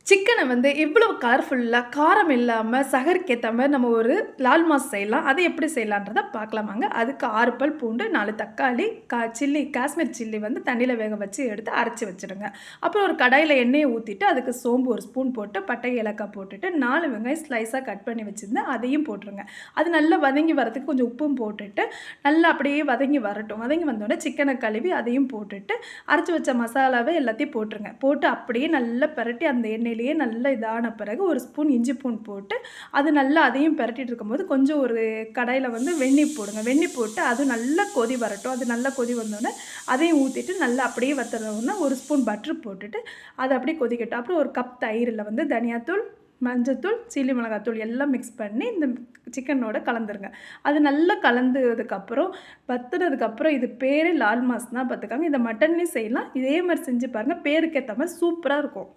சிக்கன வந்து இவ்வளவு கலர்ஃபுல்லா, காரம் இல்லாம, சகருக்கு ஏத்த மாரி நம்ம ஒரு லால் மாஸ் செய்யலாம். அது எப்படி செய்யலான்றத பார்க்கலாமாங்க. அதுக்கு 6 பல் பூண்டு, 4 தக்காளி, சில்லி காஷ்மீர் சில்லி வந்து தண்ணீல வேக வச்சு எடுத்து அரைச்சு வச்சுடுங்க. அப்புறம் ஒரு கடாயில எண்ணெய ஊத்திட்டு, அதுக்கு சோம்பு 1 ஸ்பூன் போட்டு, பட்டை, ஏலக்காய் போட்டுட்டு, 4 வெங்காயம் ஸ்லைஸா கட் பண்ணி வச்சிருந்தேன். அதையும் போட்டுருங்க. அது நல்லா வதங்கி வரதுக்கு கொஞ்சம் உப்பும் போட்டுட்டு, நல்லா அப்படியே வதங்கி வரட்டும். வதங்கி வந்தோனே சிக்கன கழுவி அதையும் போட்டுட்டு, அரைச்சு வச்ச மசாலாவ எல்லாத்தையும் போட்டுருங்க. போட்டு அப்படியே நல்லா பெரட்டி அந்த எண்ணெயிலேயே நல்லா இதான பிறகு 1 ஸ்பூன் இஞ்சி பூண்டு போட்டு, அது நல்லா அதையும் பெரட்டிட்டு இருக்கும்போது, கொஞ்சம் ஒரு கடாயில வந்து வெந்நீர் போடுங்க. வெந்நீர் போட்டு அது நல்லா கொதி வரட்டும். அது நல்லா கொதி வந்தோனே, அதையும் ஊத்திட்டு நல்லா அப்படியே வத்துனோனே 1 ஸ்பூன் பட்டர் போட்டுட்டு, அது அப்படியே கொதிக்கட்டும். அப்புறம் 1 கப் தயிர்ல வந்து தனியாத்தூள், மஞ்சத்தூள், சில்லி மிளகாத்தூள் எல்லாம் மிக்ஸ் பண்ணி இந்த சிக்கனோட கலந்துருங்க. அது நல்லா கலந்ததுக்கப்புறம், வத்துனதுக்கப்புறம் இது பேரே லால் மாஸ்னா பார்த்துக்கோங்க. இத மட்டன்லயும் செய்யலாம். இதே மாரி செஞ்சு பாருங்க. பேருக்கு ஏத்த மாரி சூப்பரா இருக்கும்.